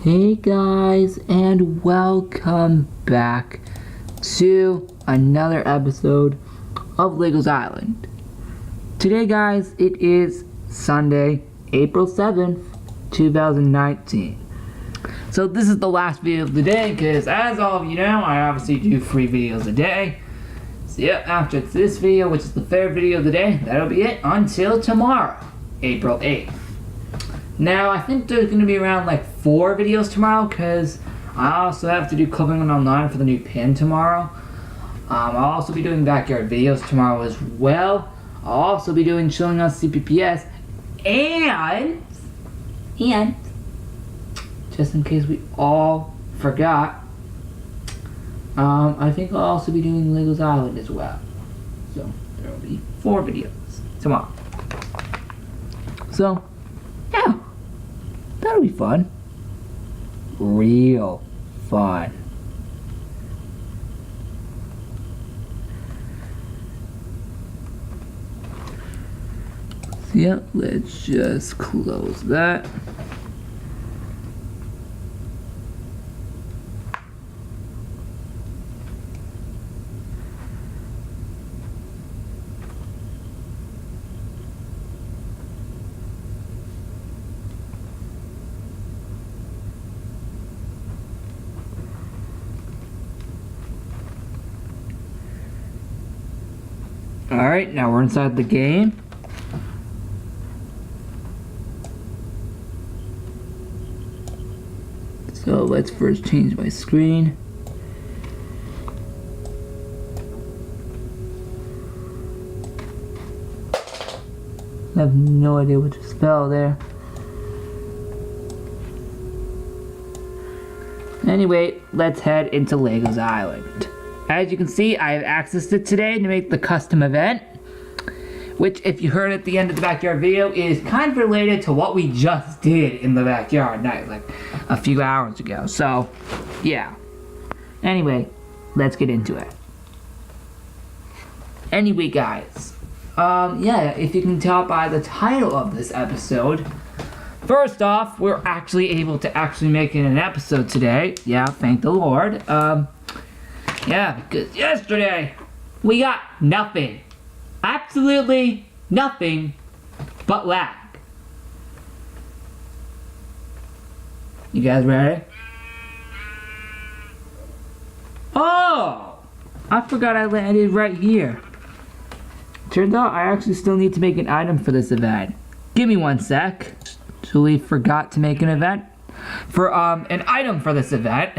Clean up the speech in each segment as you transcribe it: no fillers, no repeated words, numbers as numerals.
Hey guys, and welcome back to another episode of Legos Island. Today guys, it is Sunday, April 7th, 2019. So this is the last video of the day because as all of you know, I obviously do 3 videos a day. So yep, after this video, which is the third video of the day, that'll be it until tomorrow, April 8th. Now, I think there's going to be around like 4 videos tomorrow because I also have to do clipping online for the new pin tomorrow. I'll also be doing backyard videos tomorrow as well. I'll also be doing chilling on CPPS and just in case we all forgot, I think I'll also be doing Legos Island as well. So there will be 4 videos tomorrow. So yeah. That'll be fun. Real fun. So yeah, let's just close that. Alright, now we're inside the game. So let's first change my screen. I have no idea what to spell there. Anyway, let's head into Legos Island. As you can see, I have accessed it today to make the custom event, which if you heard at the end of the backyard video is kind of related to what we just did in the backyard night, like a few hours ago. So, yeah. Anyway, let's get into it. Anyway, guys, yeah, if you can tell by the title of this episode, first off, we're actually able to make it an episode today. Yeah, thank the Lord. Yeah, because yesterday we got nothing. Absolutely nothing but lag. You guys ready? Oh! I forgot I landed right here. Turns out I actually still need to make an item for this event. Give me one sec. Actually forgot to make an event for an item for this event.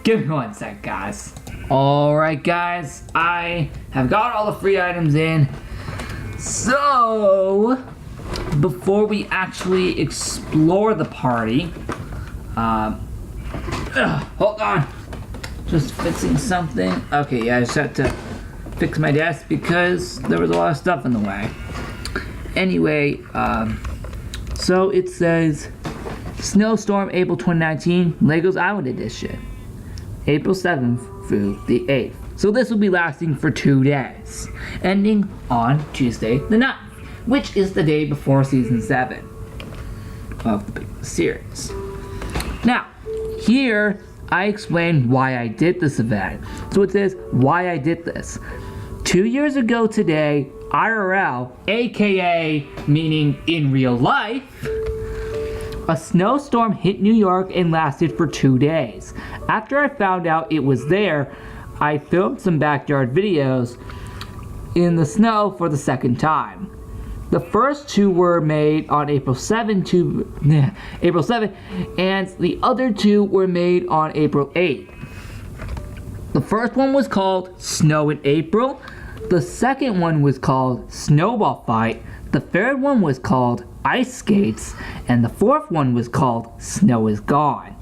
Give me one sec, guys. Alright, guys. I have got all the free items in. So, before we actually explore the party, hold on. Just fixing something. Okay, yeah, I just had to fix my desk because there was a lot of stuff in the way. Anyway, so it says Snowstorm April 2019 Legos Island Edition. April 7th through the 8th. So this will be lasting for 2 days, ending on Tuesday the 9th, which is the day before Season 7 of the series. Now, here I explain why I did this event. So it says why I did this. 2 years ago today, IRL, aka meaning in real life, a snowstorm hit New York and lasted for 2 days. After I found out it was there, I filmed some backyard videos in the snow for the second time. The first 2 were made on April 7, and the other 2 were made on April 8. The first one was called Snow in April. The second one was called Snowball Fight. The third one was called Ice Skates, and the fourth one was called Snow is Gone.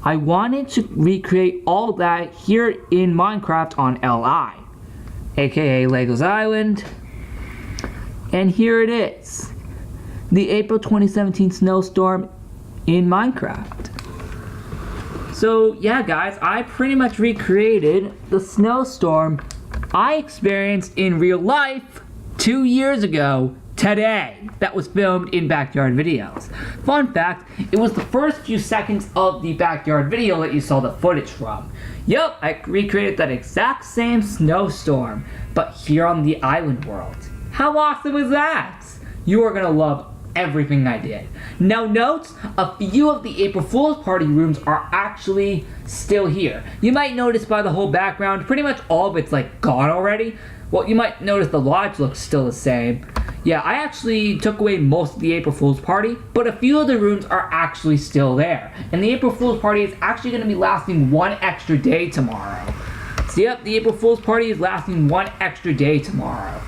I wanted to recreate all of that here in Minecraft on LI, aka Legos Island, and here it is, the April 2017 snowstorm in Minecraft. So yeah guys, I pretty much recreated the snowstorm I experienced in real life 2 years ago today that was filmed in Backyard Videos. Fun fact, it was the first few seconds of the Backyard video that you saw the footage from. Yup, I recreated that exact same snowstorm, but here on the island world. How awesome is that? You are gonna love everything I did. Now note, a few of the April Fool's party rooms are actually still here. You might notice by the whole background, pretty much all of it's like gone already. Well, you might notice the lodge looks still the same. Yeah, I actually took away most of the April Fool's party, but a few of the rooms are actually still there. And the April Fool's party is actually going to be lasting one extra day tomorrow. So yep, the April Fool's party is lasting one extra day tomorrow.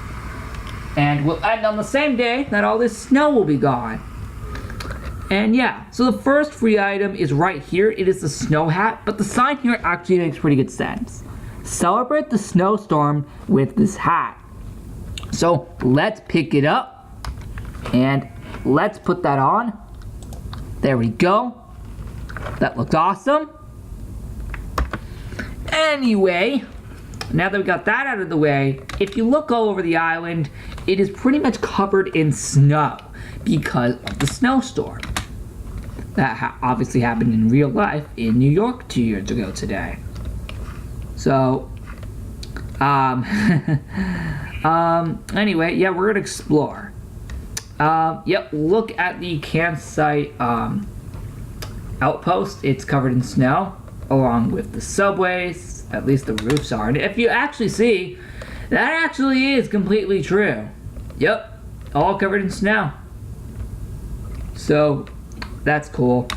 And will end on the same day that all this snow will be gone. And yeah, so the first free item is right here. It is the snow hat, but the sign here actually makes pretty good sense. Celebrate the snowstorm with this hat. So let's pick it up and let's put that on. There we go. That looks awesome. Anyway, now that we got that out of the way, if you look all over the island, it is pretty much covered in snow because of the snowstorm. That obviously happened in real life in New York 2 years ago today. So, anyway, yeah, we're gonna explore. Yep, look at the campsite outpost. It's covered in snow, along with the subways. At least the roofs are. And if you actually see, that actually is completely true. Yep, all covered in snow. So, that's cool.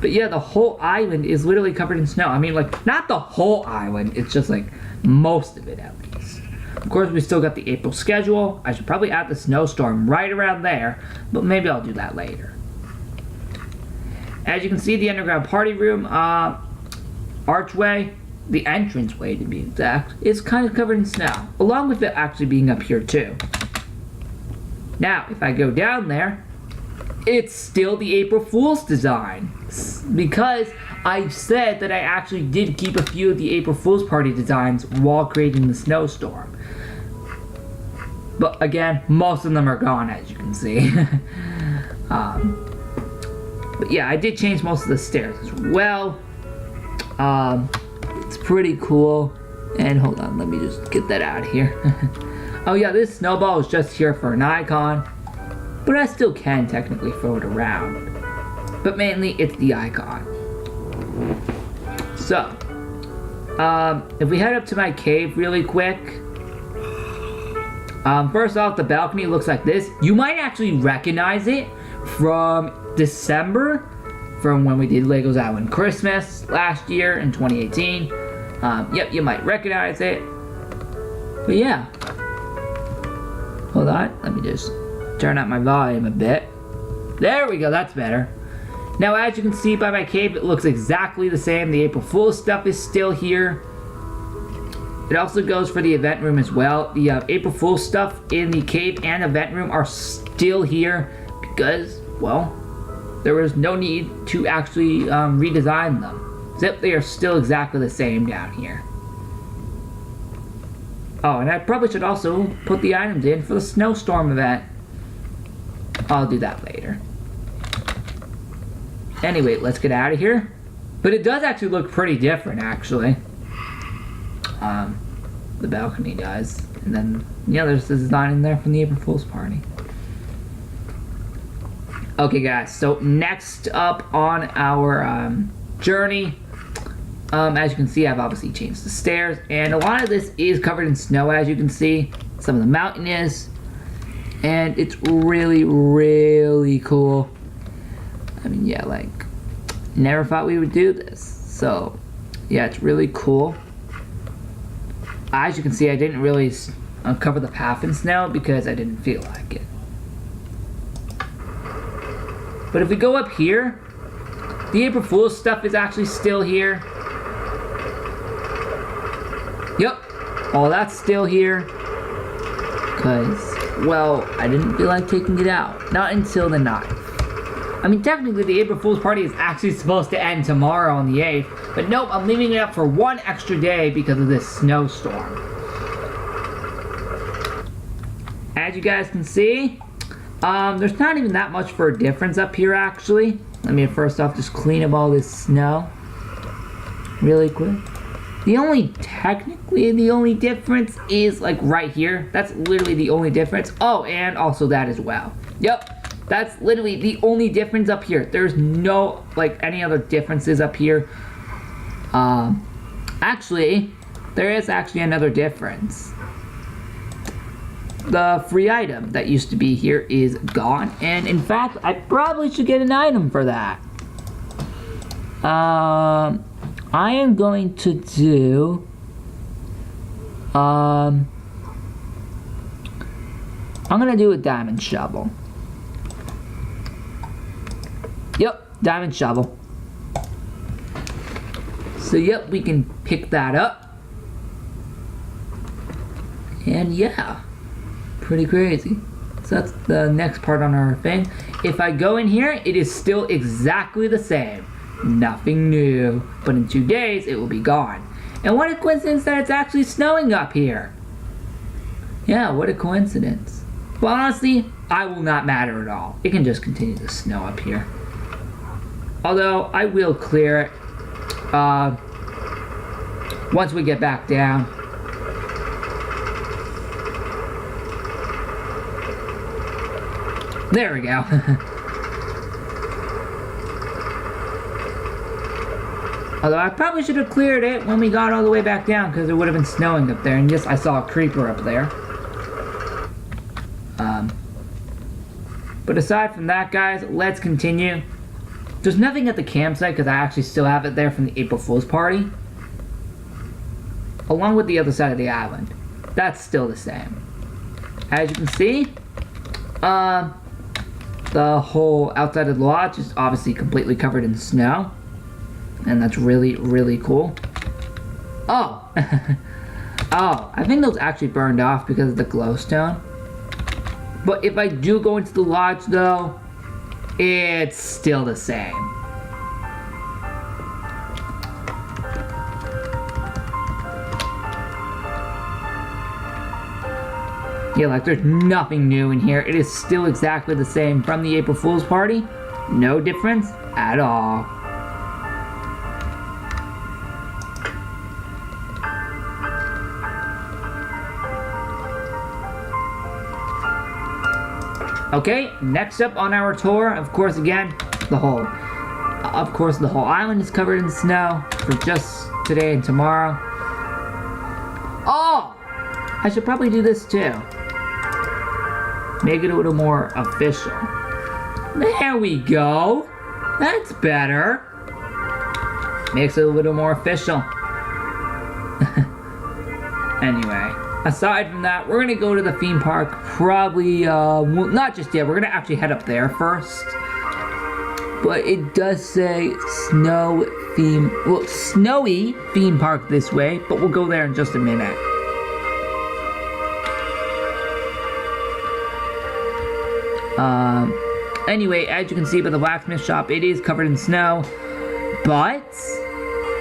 But yeah, the whole island is literally covered in snow. I mean, like, not the whole island. It's just, like, most of it, at least. Of course, we still got the April schedule. I should probably add the snowstorm right around there. But maybe I'll do that later. As you can see, the underground party room archway, the entranceway to be exact, is kind of covered in snow. Along with it actually being up here, too. Now, if I go down there, it's still the April Fool's design. Because I said that I actually did keep a few of the April Fool's party designs while creating the snowstorm. But again, most of them are gone, as you can see. But yeah, I did change most of the stairs as well. It's pretty cool. And hold on, let me just get that out of here. Oh yeah, this snowball is just here for an icon. But I still can technically throw it around. But mainly, it's the icon. So, if we head up to my cave really quick. First off, the balcony looks like this. You might actually recognize it from December, from when we did Lego's Island Christmas last year in 2018. Yep, you might recognize it. But yeah. Hold on, let me just turn up my volume a bit. There we go, that's better. Now, as you can see by my cave, it looks exactly the same. The April Fool's stuff is still here. It also goes for the event room as well. The April Fool's stuff in the cave and event room are still here because, well, there was no need to actually redesign them. Except they are still exactly the same down here. Oh, and I probably should also put the items in for the snowstorm event. I'll do that later. Anyway, let's get out of here. But it does actually look pretty different, actually. The balcony does. And then, yeah, there's the design in there from the April Fool's party. Okay, guys, so next up on our journey, as you can see, I've obviously changed the stairs. And a lot of this is covered in snow, as you can see. Some of the mountain is. And it's really, really cool. I mean, yeah, like, never thought we would do this. So, yeah, it's really cool. As you can see, I didn't really uncover the path in snow because I didn't feel like it. But if we go up here, the April Fool's stuff is actually still here. Yep, all that's still here. Because, well, I didn't feel like taking it out. Not until the 9th. I mean, technically, the April Fool's party is actually supposed to end tomorrow on the 8th. But nope, I'm leaving it up for one extra day because of this snowstorm. as you guys can see, there's not even that much for a difference up here, actually. Let me first off just clean up all this snow really quick. Technically the only difference is like right here. That's literally the only difference. Oh, and also that as well. Yep, that's literally the only difference up here. There's no like any other differences up here. Actually, there is actually another difference. The free item that used to be here is gone, and in fact, I probably should get an item for that. I am going to do, I'm gonna do a diamond shovel. Yep, diamond shovel. So yep, we can pick that up. And yeah. Pretty crazy. So that's the next part on our thing. If I go in here, it is still exactly the same. Nothing new. But in 2 days, it will be gone. And what a coincidence that it's actually snowing up here. Yeah, what a coincidence. Well, honestly, I will not matter at all. It can just continue to snow up here. Although, I will clear it once we get back down. There we go. Although I probably should have cleared it when we got all the way back down, because it would have been snowing up there. And yes, I saw a creeper up there. But aside from that, guys, let's continue. There's nothing at the campsite, because I actually still have it there from the April Fool's party. Along with the other side of the island. That's still the same. As you can see, the whole outside of the lodge is obviously completely covered in snow. And that's really, really cool. Oh! Oh, I think those actually burned off because of the glowstone. But if I do go into the lodge though, it's still the same. Yeah, like there's nothing new in here. It is still exactly the same from the April Fool's party. No difference at all. Okay, next up on our tour, of course, again, the whole island is covered in snow for just today and tomorrow. Oh! I should probably do this too. Make it a little more official. There we go. That's better. Makes it a little more official. Anyway, aside from that, we're gonna go to the theme park. Probably, well, not just yet. We're gonna actually head up there first. But it does say snowy theme park this way. But we'll go there in just a minute. Anyway, as you can see by the blacksmith shop, it is covered in snow, but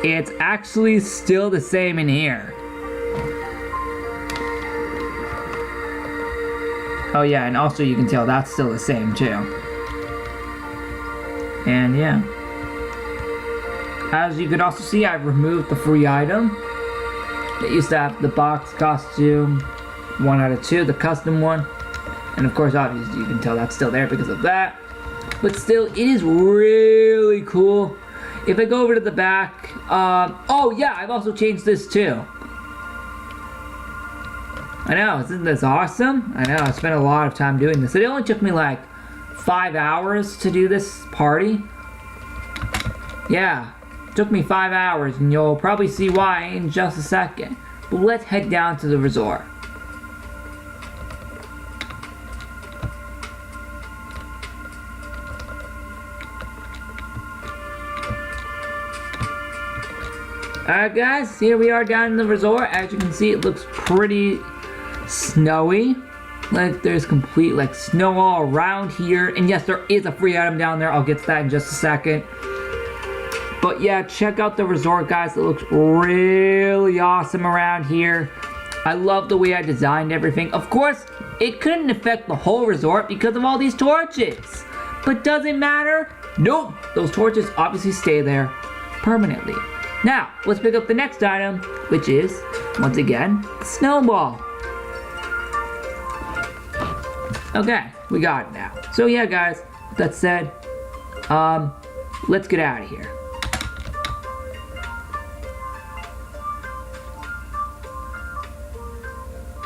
it's actually still the same in here. Oh yeah, and also you can tell that's still the same too. And yeah. As you can also see, I've removed the free item. It used to have the box costume, 1 out of 2, the custom one. And of course, obviously, you can tell that's still there because of that. But still, it is really cool. If I go over to the back, oh yeah, I've also changed this too. I know, isn't this awesome? I know, I spent a lot of time doing this. It only took me like 5 hours to do this party. Yeah, it took me 5 hours, and you'll probably see why in just a second. But let's head down to the resort. Alright guys, here we are down in the resort. As you can see, it looks pretty snowy. Like there's complete like snow all around here. And yes, there is a free item down there. I'll get to that in just a second. But yeah, check out the resort, guys. It looks really awesome around here. I love the way I designed everything. Of course, it couldn't affect the whole resort because of all these torches. But does it matter? Nope. Those torches obviously stay there permanently. Now, let's pick up the next item, which is, once again, the snowball. Okay, we got it now. So yeah, guys, with that said, let's get out of here.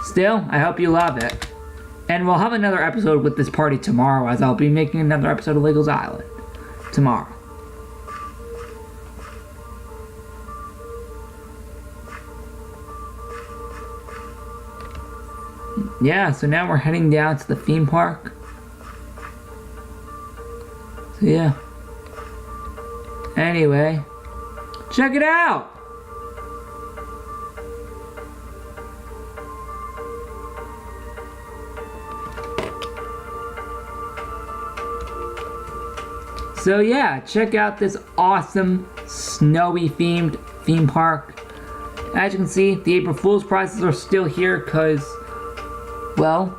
Still, I hope you love it. And we'll have another episode with this party tomorrow, as I'll be making another episode of Lego's Island tomorrow. Yeah, so now we're heading down to the theme park. So yeah. Anyway, check it out! So yeah, check out this awesome snowy themed theme park. As you can see, the April Fool's prizes are still here because, well,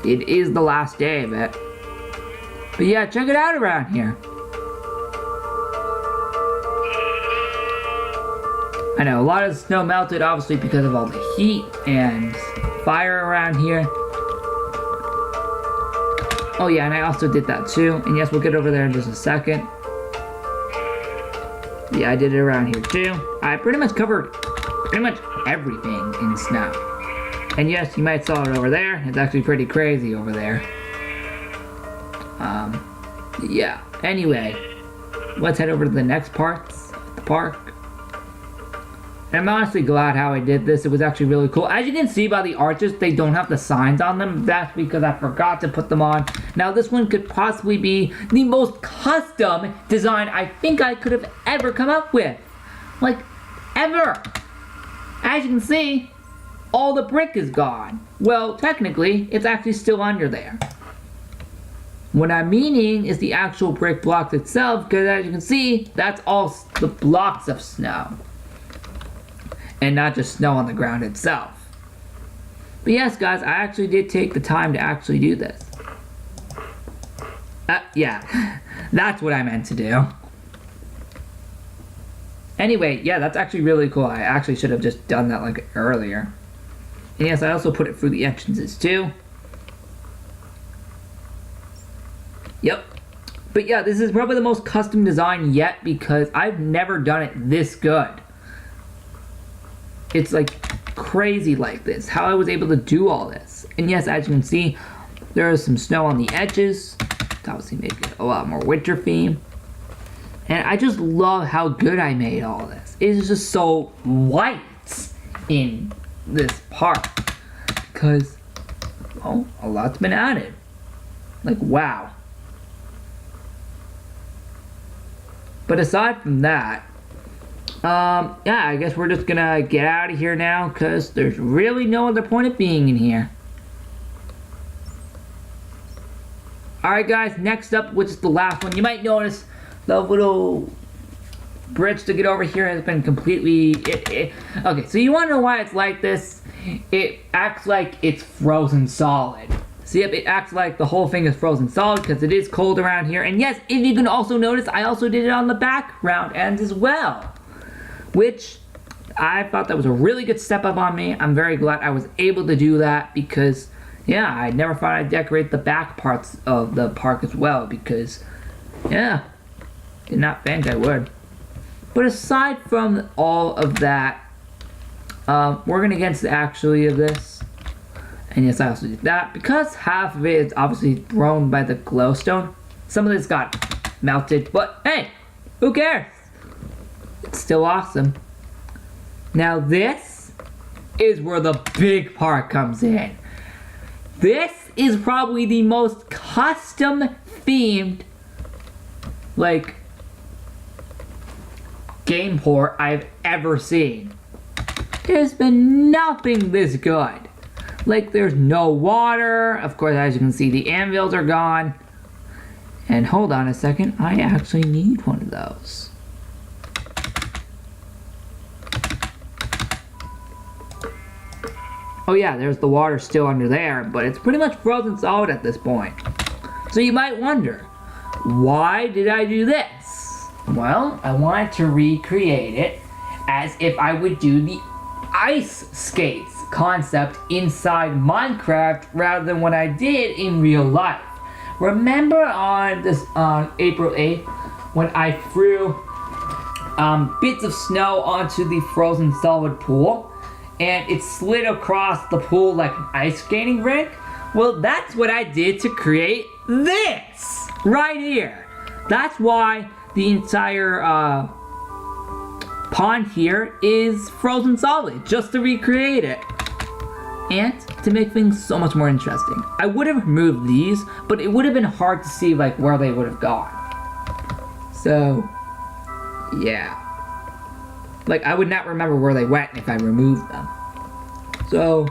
it is the last day of it. But yeah, check it out around here. I know, a lot of the snow melted obviously because of all the heat and fire around here. Oh yeah, and I also did that too. And yes, we'll get over there in just a second. Yeah, I did it around here too. I pretty much covered pretty much everything in snow. And yes, you might saw it over there. It's actually pretty crazy over there. Yeah. Anyway, let's head over to the next parts of the park. And I'm honestly glad how I did this. It was actually really cool. As you can see by the arches, they don't have the signs on them. That's because I forgot to put them on. Now this one could possibly be the most custom design I think I could have ever come up with. Like, ever. As you can see, all the brick is gone. Well, technically, it's actually still under there. What I'm meaning is the actual brick blocks itself, because as you can see, that's all the blocks of snow. And not just snow on the ground itself. But yes, guys, I actually did take the time to actually do this. Yeah, that's what I meant to do. Anyway, yeah, that's actually really cool. I actually should have just done that like earlier. And yes, I also put it through the entrances too. Yep. But yeah, this is probably the most custom design yet because I've never done it this good. It's like crazy like this, how I was able to do all this. And yes, as you can see, there is some snow on the edges. It's obviously making it a lot more winter theme. And I just love how good I made all this. It is just so white in this part. Because, well, a lot's been added. Like, wow. But aside from that, yeah, I guess we're just gonna get out of here now because there's really no other point of being in here. Alright guys, next up, which is the last one, you might notice the little bridge to get over here has been completely... Okay, so you wanna know why it's like this? It acts like it's frozen solid. See, it acts like the whole thing is frozen solid because it is cold around here. And yes, if you can also notice, I also did it on the background ends as well. Which, I thought that was a really good step up on me. I'm very glad I was able to do that because, yeah, I never thought I'd decorate the back parts of the park as well because, yeah, did not think I would. But aside from all of that, we're going to get into the actually of this. And yes, I also did that because half of it is obviously thrown by the glowstone. Some of this got melted, but hey, who cares? It's still awesome. Now this is where the big part comes in. This is probably the most custom themed, like, game port I've ever seen. There's been nothing this good. Like, there's no water. Of course, as you can see, the anvils are gone. And hold on a second, I actually need one of those. Oh yeah, there's the water still under there, but it's pretty much frozen solid at this point. So you might wonder, why did I do this? Well, I wanted to recreate it as if I would do the ice skates concept inside Minecraft rather than what I did in real life. Remember on April 8th when I threw bits of snow onto the frozen solid pool and it slid across the pool like an ice skating rink? Well, that's what I did to create this right here. That's why the entire pond here is frozen solid, just to recreate it. And to make things so much more interesting. I would have removed these, but it would have been hard to see like where they would have gone. So, yeah. Like I would not remember where they went if I removed them. So,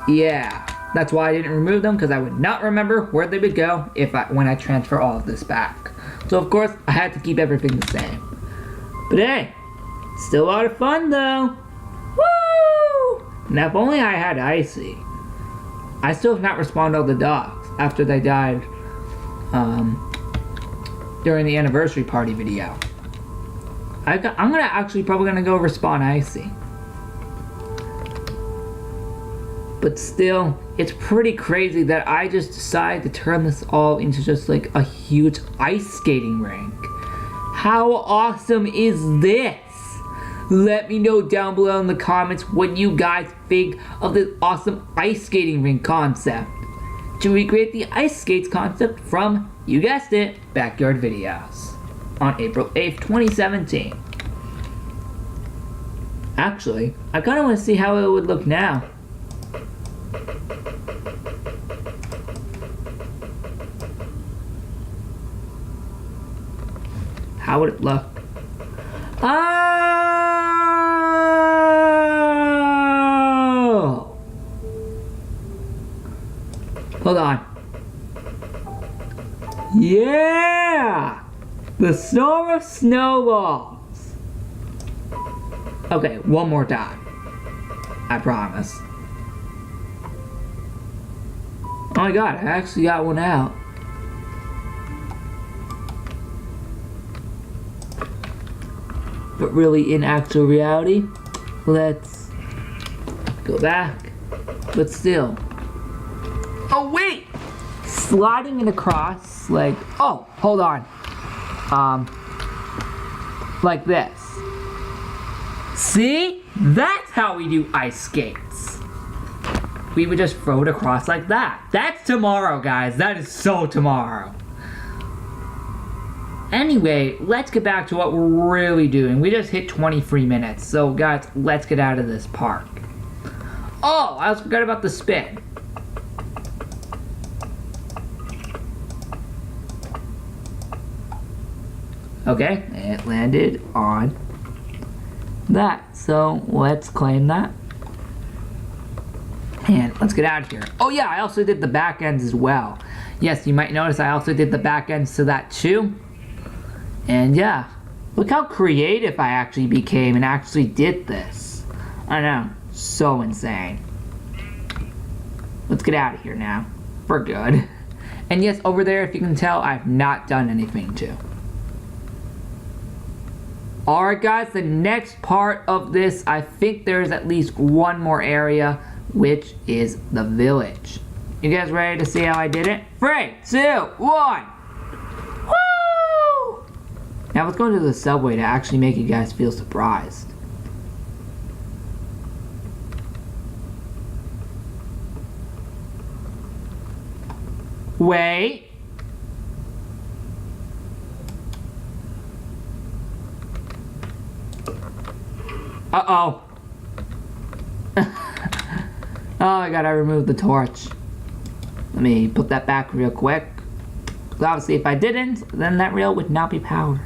yeah. That's why I didn't remove them, because I would not remember where they would go when I transfer all of this back. So of course, I had to keep everything the same. But hey, still a lot of fun though. Woo! Now if only I had Icy. I still have not responded to all the dogs after they died during the anniversary party video. I'm probably gonna go respond Icy. But still, it's pretty crazy that I just decided to turn this all into just like a huge ice skating rink. How awesome is this? Let me know down below in the comments what you guys think of this awesome ice skating rink concept. To recreate the ice skates concept from, you guessed it, backyard videos on April 8th, 2017. Actually, I kind of want to see how it would look now. How would it look? Oh! Hold on. Yeah! The storm of snowballs. Okay, one more time. I promise. Oh my god, I actually got one out. But really, in actual reality, let's go back. But still. Oh wait! Sliding it across, like, oh, hold on. Like this. See? That's how we do ice skates. We would just throw it across like that. That's tomorrow, guys. That is so tomorrow. Anyway, let's get back to what we're really doing. We just hit 23 minutes. So, guys, let's get out of this park. Oh, I almost forgot about the spin. Okay, it landed on that. So, let's claim that. And let's get out of here. Oh yeah, I also did the back ends as well. Yes, you might notice I also did the back ends to that too. And yeah, look how creative I actually became and actually did this. I know, so insane. Let's get out of here now, for good. And yes, over there, if you can tell, I've not done anything to. Alright guys, the next part of this, I think there's at least one more area, which is the village. You guys ready to see how I did it? 3, 2, 1. Woo! Now let's go into the subway to actually make you guys feel surprised. Wait. Uh-oh. Oh my god, I removed the torch. Let me put that back real quick. Because obviously if I didn't, then that reel would not be powered.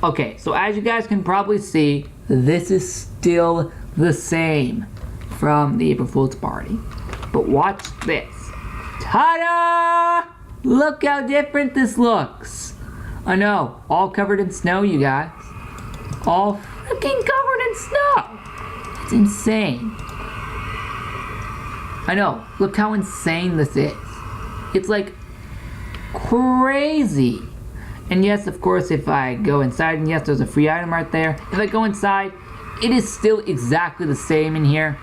Okay, so as you guys can probably see, this is still the same from the April Fool's party. But watch this. Ta-da! Look how different this looks. I know, all covered in snow, you guys. All freaking covered in in snow. It's insane. I know. Look how insane this is. It's like crazy. And yes, of course, if I go inside, and yes, there's a free item right there. If I go inside, it is still exactly the same in here.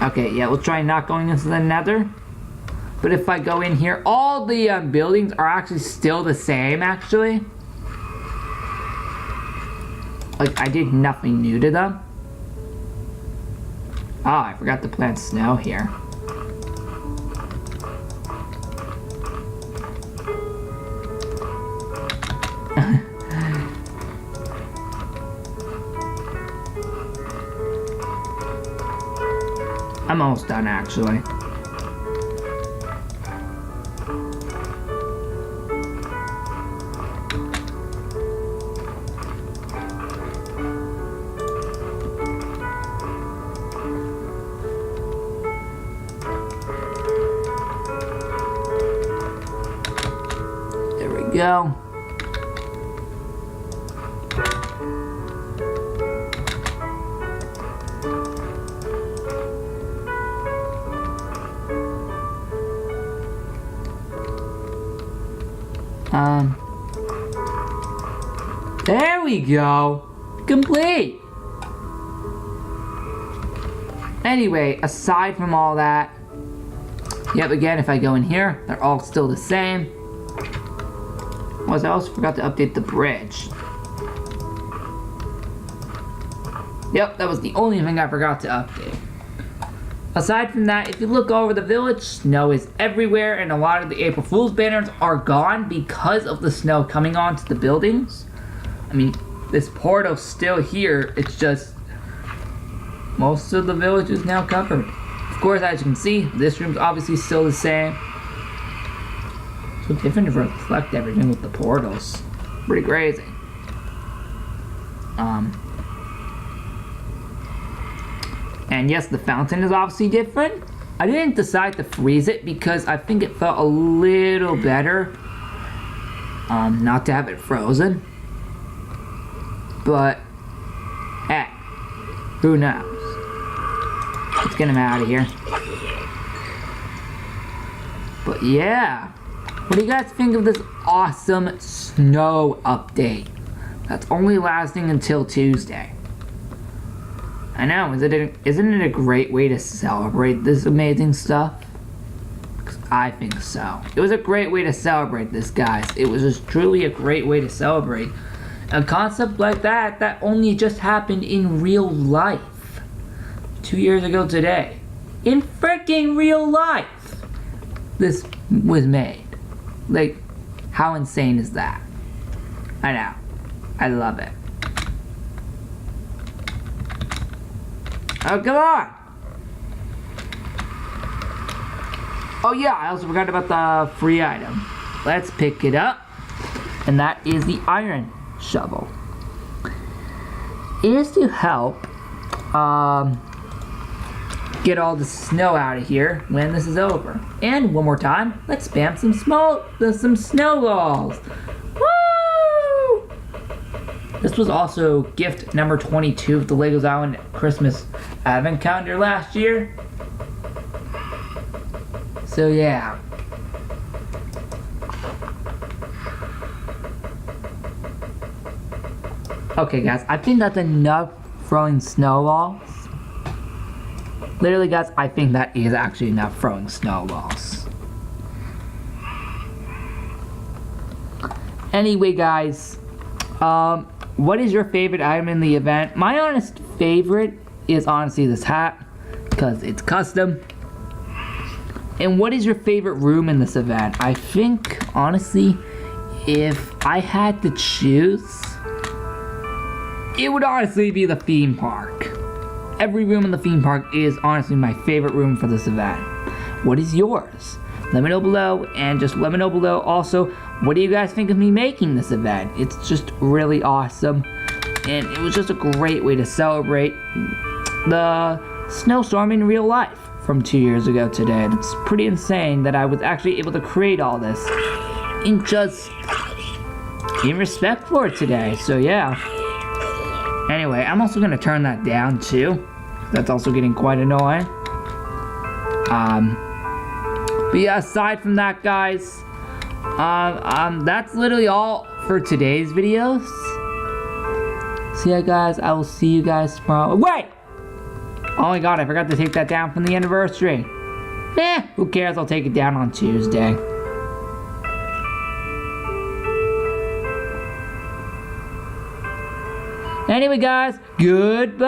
Okay, yeah, we'll try not going into the nether. But if I go in here, all the buildings are actually still the same, actually. Like, I did nothing new to them. Oh, I forgot to plant snow here. I'm almost done, actually. There we go. There we go. Complete. Anyway, aside from all that, yep, again, if I go in here, they're all still the same. I also forgot to update the bridge. Yep, that was the only thing I forgot to update. Aside from that, if you look over the village, snow is everywhere, and a lot of the April Fool's banners are gone because of the snow coming onto the buildings. I mean, this portal's still here, it's just most of the village is now covered. Of course, as you can see, this room's obviously still the same. So different to reflect everything with the portals. Pretty crazy. And yes, the fountain is obviously different. I didn't decide to freeze it because I think it felt a little better not to have it frozen. But, hey, who knows? Let's get him out of here. But yeah, what do you guys think of this awesome snow update that's only lasting until Tuesday? I know, isn't it a great way to celebrate this amazing stuff? 'Cause I think so. It was a great way to celebrate this, guys. It was just truly a great way to celebrate a concept like that that only just happened in real life 2 years ago today. In freaking real life, this was made. Like, how insane is that? I know. I love it. Oh, come on! Oh yeah, I also forgot about the free item. Let's pick it up. And that is the iron shovel. It is to help get all the snow out of here when this is over. And one more time, let's spam some snowballs. Woo! This was also gift number 22 of the Legos Island Christmas Advent Calendar last year. So yeah. Okay guys, I think that's enough throwing snowballs. Literally guys, I think that is actually enough throwing snowballs. Anyway guys, what is your favorite item in the event? My honest favorite is honestly this hat, because it's custom. And what is your favorite room in this event? I think, honestly, if I had to choose, it would honestly be the theme park. Every room in the theme park is honestly my favorite room for this event. What is yours? Let me know below, and just let me know below also, what do you guys think of me making this event? It's just really awesome, and it was just a great way to celebrate the Snowstorm in real life from 2 years ago today. And it's pretty insane that I was actually able to create all this in respect for it today. So yeah. Anyway, I'm also gonna turn that down too. That's also getting quite annoying. But yeah, aside from that, guys, that's literally all for today's videos. So yeah, guys, I will see you guys tomorrow. Wait! Oh my god, I forgot to take that down from the anniversary. Who cares? I'll take it down on Tuesday. Anyway, guys, goodbye!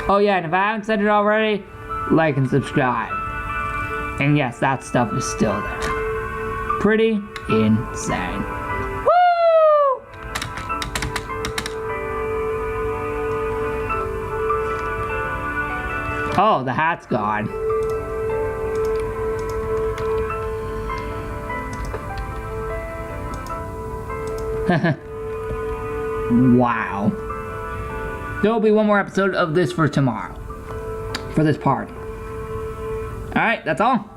Oh yeah, and if I haven't said it already, like and subscribe. And yes, that stuff is still there. Pretty insane. Woo! Oh, the hat's gone. Wow. There will be one more episode of this for tomorrow. For this party. Alright, that's all.